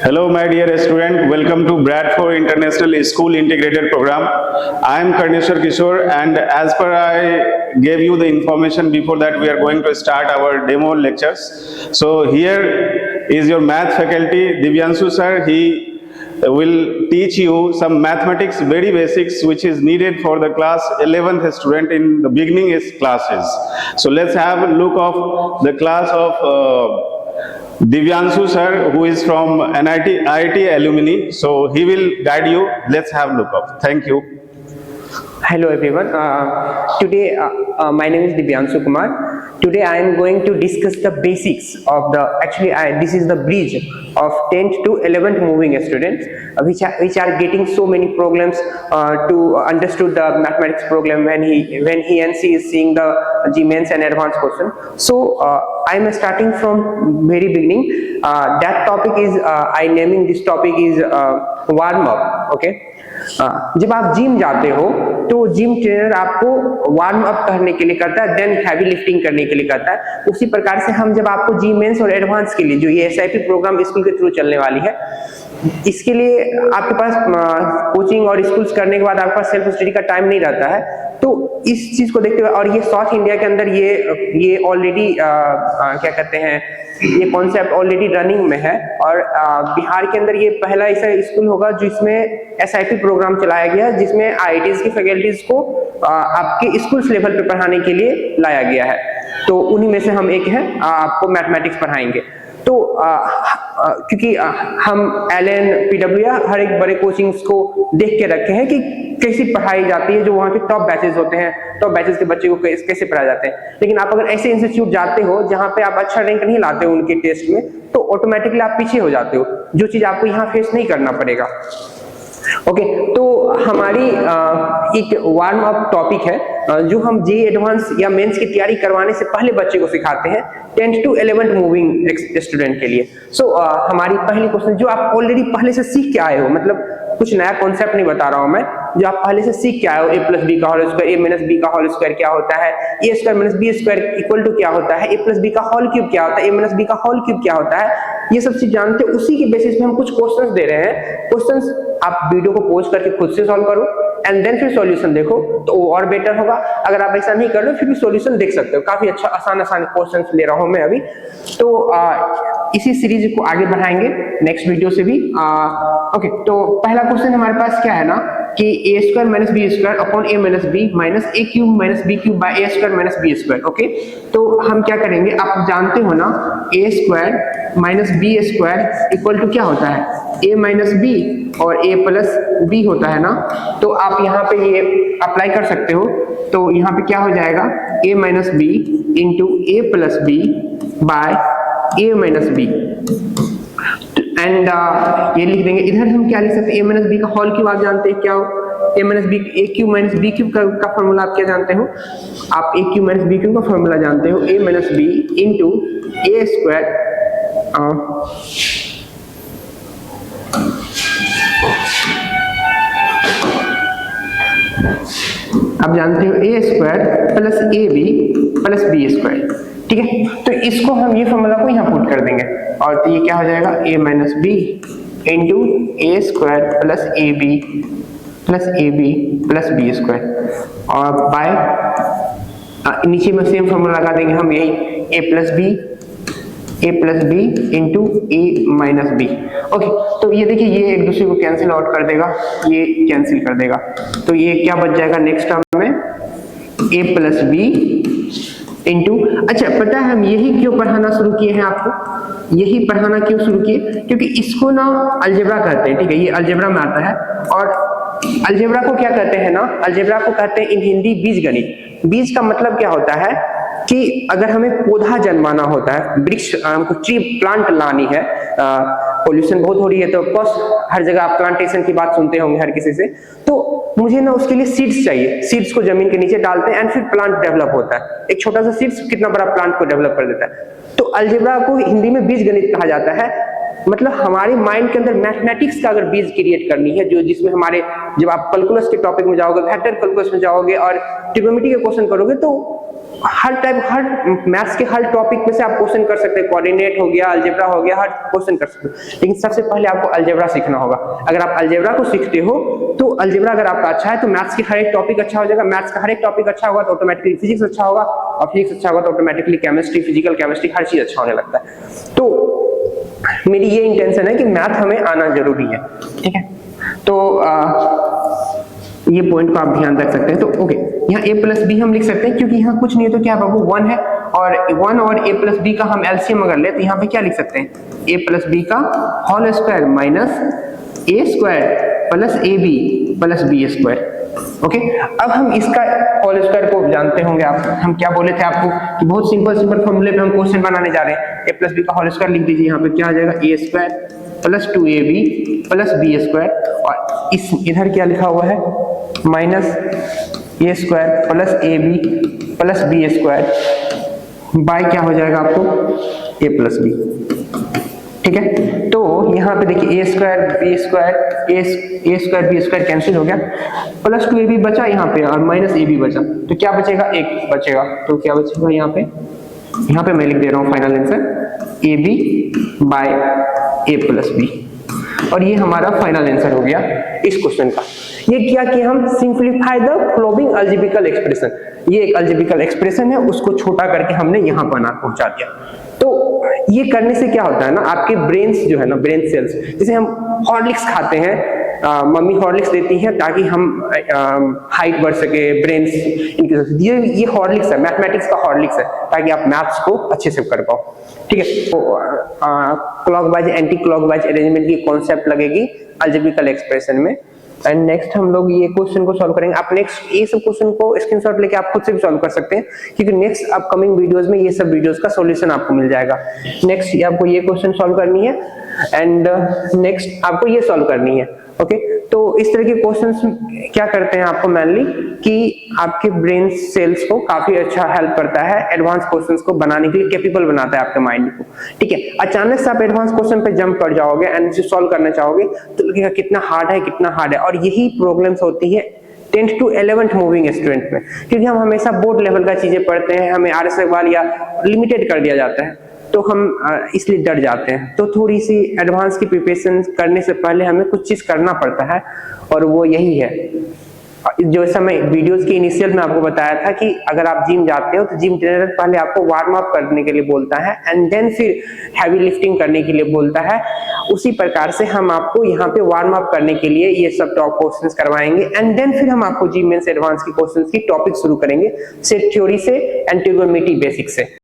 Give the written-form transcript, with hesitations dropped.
Hello, my dear student. Welcome to Bradford International School Integrated Program. I am Karneshwar Kishore, and as per I gave you the information before that, we are going to start our demo lectures. So here is your math faculty, Divyanshu sir. He will teach you some mathematics, very basics, which is needed for the class 11th student in the beginning is classes. So let's have a look of the class of Divyanshu sir, who is from IIT alumni, so he will guide you. Let's have a look up. Thank you. Hello everyone. Today my name is Divyanshu Kumar. Today I am going to discuss the basics of the this is the bridge of 10th to 11th moving students which are getting so many problems to understood the mathematics program when he and she is seeing the GMains and advanced question. So I am starting from very beginning. That topic is I naming this topic is warm up. Okay. जब आप gym जाते हो तो gym trainer आपको warm up करने के लिए करता है, देन हैवी लिफ्टिंग करने के लिए करता है। उसी प्रकार से हम जब आपको जी मेंस और एडवांस के लिए जो ये एसआईपी प्रोग्राम स्कूल के थ्रू चलने वाली है, इसके लिए आपके पास कोचिंग और स्कूल्स करने के बाद आपके पास सेल्फ स्टडी का टाइम नहीं रहता है। तो इस चीज को देखते हुए, और ये साउथ इंडिया के अंदर ये ऑलरेडी क्या कहते हैं, ये कॉन्सेप्ट ऑलरेडी रनिंग में है, और बिहार के अंदर ये पहला ऐसा स्कूल होगा जिसमें एसआईपी प्रोग्राम चलाया गया जिसमें आईआईटीज की फैकल्टीज को आपके स्कूल लेवल पे पढ़ाने के लिए लाया गया है। तो उन्हीं में से हम एक हैं, आपको मैथमेटिक्स पढ़ाएंगे। तो क्योंकि हम एलएन पीडब्ल्यू हर एक बड़े कोचिंग्स को देख के रखे हैं कि कैसी पढ़ाई जाती है, जो वहाँ के टॉप बैचेस होते हैं, टॉप बैचेस के बच्चे को कैसे पढ़ाए जाते हैं। लेकिन आप अगर ऐसे इंस्टीट्यूट जाते हो जहाँ पे आप अच्छा रैंक नहीं लाते हो उनके टेस्ट में, तो ऑटोमेटिकली आप पीछे हो जाते हो, जो चीज आपको यहाँ फेस नहीं करना पड़ेगा। ओके, तो हमारी एक वार्म अप टॉपिक है जो हम जी एडवांस या मेंस की तैयारी करवाने से पहले बच्चे को सिखाते हैं 10th to 11th moving student के लिए। सो हमारी पहली क्वेश्चन जो आप ऑलरेडी पहले से सीख के आए हो, मतलब कुछ नया कॉन्सेप्ट नहीं बता रहा हूं मैं, जो आप पहले से सीख के आए हो, a प्लस बी का whole square, a minus B का होल स्क्वायर क्या होता है, a square minus B square equal to क्या होता है, a प्लस बी का होल क्यूब क्या होता है, a माइनस बी का होल क्यूब क्या होता है, ये सब चीज जानते हो। उसी के बेसिस पे हम कुछ क्वेश्चंस दे रहे हैं। क्वेश्चंस आप वीडियो को पॉज करके खुद से सॉल्व करो एंड देन फिर सॉल्यूशन देखो, तो वो और बेटर होगा। अगर आप ऐसा नहीं कर रहे हो फिर भी सॉल्यूशन देख सकते हो। काफी अच्छा आसान क्वेश्चंस ले रहा हूं मैं अभी। तो इसी सीरीज को आगे बढ़ाएंगे नेक्स्ट वीडियो से भी। ओके, तो पहला क्वेश्चन हमारे पास क्या है ना कि A square minus B square upon A minus B minus A cube minus B cube by A square minus B square. Okay, तो हम क्या करेंगे, आप जानते हो ना A square minus B square equal to क्या होता है, ए माइनस बी और ए प्लस बी होता है ना। तो आप यहाँ पे ये अप्लाई कर सकते हो। तो यहाँ पे क्या हो जाएगा, A minus B into A plus B by A minus B, and ये लिख देंगे। इधर हम क्या लिख सकते हैं, ए माइनस बी का होल क्यूब आप जानते हैं क्या हो, A minus B A cube minus B cube का फॉर्मूला आप क्या जानते हो, आप A cube minus B cube का फॉर्मूला जानते हो, A minus B into A square आप जानते हो ए square plus A B plus B square. ठीक है, तो इसको हम ये फॉर्मूला को यहाँ पुट कर देंगे, और तो ये क्या हो जाएगा, A minus B into A square plus A B plus B square, और बाय नीचे में सेम फॉर्मूला लगा देंगे हम, यही A plus B into A minus B. Okay, तो ये देखिए ये एक दूसरे को कैंसिल आउट कर देगा, ये कैंसिल कर देगा, तो ये क्या बच जाएगा नेक्स्ट टर्म में, ए प्लस बी इंटू। अच्छा, पता है हम यही क्यों पढ़ाना शुरू किए हैं, आपको यही पढ़ाना क्यों शुरू किए, क्योंकि इसको ना अलजेब्रा कहते हैं। ठीक है, ये अलजेब्रा में आता है, और अलजेब्रा को क्या कहते हैं ना, अलजेब्रा को कहते हैं इन हिंदी बीज गणित। बीज का मतलब क्या होता है कि अगर हमें पौधा जन्माना होता है, वृक्ष, हमको ट्री प्लांट लानी है, पोल्यूशन बहुत हो रही है तो ऑफकोर्स हर जगह आप प्लांटेशन की बात सुनते होंगे हर किसी से, तो मुझे ना उसके लिए सीड्स चाहिए। सीड्स को जमीन के नीचे डालते हैं एंड फिर प्लांट डेवलप होता है। एक छोटा सा सीड्स कितना बड़ा प्लांट को डेवलप कर देता है। तो अलजेब्रा को हिंदी में बीज गणित कहा जाता है। मतलब हमारे माइंड के अंदर मैथमेटिक्स का अगर बीज क्रिएट करनी है, जो जिसमें हमारे, जब आप कैलकुलस के टॉपिक में जाओगे, वेक्टर कैलकुलस में जाओगे और ट्रिग्नोमेट्री के क्वेश्चन करोगे, तो हर मैथ्स के हर टॉपिक में से आप क्वेश्चन कर सकते हैं, कोऑर्डिनेट हो गया, अलजेब्रा हो गया, हर क्वेश्चन कर सकते हैं। लेकिन सबसे पहले आपको अलजेब्रा सीखना होगा। अगर आप अलजेब्रा को सीखते हो तो अलजेब्रा अगर आपका अच्छा है तो मैथ्स के हर एक टॉपिक अच्छा हो जाएगा, मैथ्स का हर एक टॉपिक अच्छा होगा तो ऑटोमेटिकली फिजिक्स अच्छा होगा, और फिजिक्स अच्छा होगा तो ऑटोमेटिकली केमिस्ट्री, फिजिकल केमिस्ट्री हर चीज अच्छा होने लगता है। तो मेरी ये इंटेंशन है कि मैथ हमें आना जरूरी है, ठीक है। तो ये पॉइंट को आप ध्यान रख सकते हैं। तो ओके, यहाँ a प्लस बी हम लिख सकते हैं क्योंकि यहाँ कुछ नहीं है तो क्या बाबू 1 है, और 1 और a प्लस बी का हम एलसीएम अगर ले तो यहाँ पे क्या लिख सकते हैं, a प्लस बी का whole square minus a square plus A B plus B square. Okay, अब हम इसका होल स्क्वायर को जानते होंगे आप, हम क्या बोले थे आपको कि बहुत सिंपल फॉर्मूले पे हम क्वेश्चन बनाने जा रहे हैं। a प्लस बी का होल स्क्वायर लिख दीजिए, यहाँ पे क्या आ जाएगा, a square plus 2ab plus B square, और इस इधर क्या लिखा हुआ है, minus a square plus A B plus B square by क्या हो जाएगा आपको, a प्लस बी। ठीक है, तो यहाँ पे देखिए a square B square, a square B square cancel हो गया, प्लस 2ab बचा यहाँ पे और माइनस ab बचा, तो क्या बचेगा, 1 बचेगा। तो क्या बचेगा यहाँ पे मैं लिख दे रहा हूँ final answer ab by a plus B, और ये हमारा फाइनल आंसर हो गया इस क्वेश्चन का। ये क्या किया हम, सिंप्लीफाई द फॉलोइंग अलजेब्रिकल एक्सप्रेशन, ये एक अलजेब्रिकल एक्सप्रेशन है उसको छोटा करके हमने यहाँ बना पहुंचा दिया। तो ये करने से क्या होता है ना, आपके ब्रेन्स जो है ना, ब्रेन सेल्स, जैसे हम हॉर्लिक्स खाते हैं, मम्मी हॉर्लिक्स देती है ताकि हम हाइट बढ़ सके, ब्रेन्स इनके, ये हॉर्लिक्स है, मैथमेटिक्स का हॉर्लिक्स है, ताकि आप मैथ्स को अच्छे से कर पाओ। ठीक है, तो क्लॉकवाइज एंटी क्लॉकवाइज अरेंजमेंट की कॉन्सेप्ट लगेगी अलजेब्रिकल एक्सप्रेशन में। एंड नेक्स्ट हम लोग ये क्वेश्चन को सॉल्व करेंगे। आप नेक्स्ट ये सब क्वेश्चन को स्क्रीनशॉट लेके आप खुद से भी सॉल्व कर सकते हैं, क्योंकि नेक्स्ट अपकमिंग वीडियोस में ये सब वीडियोस का सॉल्यूशन आपको मिल जाएगा। नेक्स्ट आपको ये क्वेश्चन सॉल्व करनी है, एंड नेक्स्ट आपको ये सॉल्व करनी है। ओके, तो इस तरह के क्वेश्चंस क्या करते हैं आपको मेनली कि आपके ब्रेन सेल्स को काफी अच्छा हेल्प करता है, एडवांस क्वेश्चंस को बनाने के लिए केपेबल बनाता है आपके माइंड को। ठीक है, अचानक से आप एडवांस क्वेश्चन पे जंप कर जाओगे एंड इसे सॉल्व करना चाहोगे तो लगेगा कितना हार्ड है, कितना हार्ड है, और यही प्रॉब्लम्स होती है 10th to 11th moving student में, क्योंकि हम हमेशा बोर्ड लेवल का चीजें पढ़ते हैं, हमें RS अग्रवाल या लिमिटेड कर दिया जाता है, तो हम इसलिए डर जाते हैं। तो थोड़ी सी एडवांस की प्रिपरेशन करने से पहले हमें कुछ चीज करना पड़ता है, और वो यही है जो समय वीडियोस के इनिशियल में आपको बताया था कि अगर आप जिम जाते हो तो जिम ट्रेनर पहले आपको वार्म अप करने के लिए बोलता है एंड देन फिर हैवी लिफ्टिंग करने के लिए बोलता है। उसी प्रकार से हम आपको यहाँ पे वार्म अप करने के लिए ये सब टॉप क्वेश्चंस करवाएंगे, एंड देन फिर हम आपको जिम मेंस एडवांस की क्वेश्चंस की टॉपिक शुरू करेंगे, सेट थ्योरी से एंड ट्रिगोनोमेट्री बेसिक से।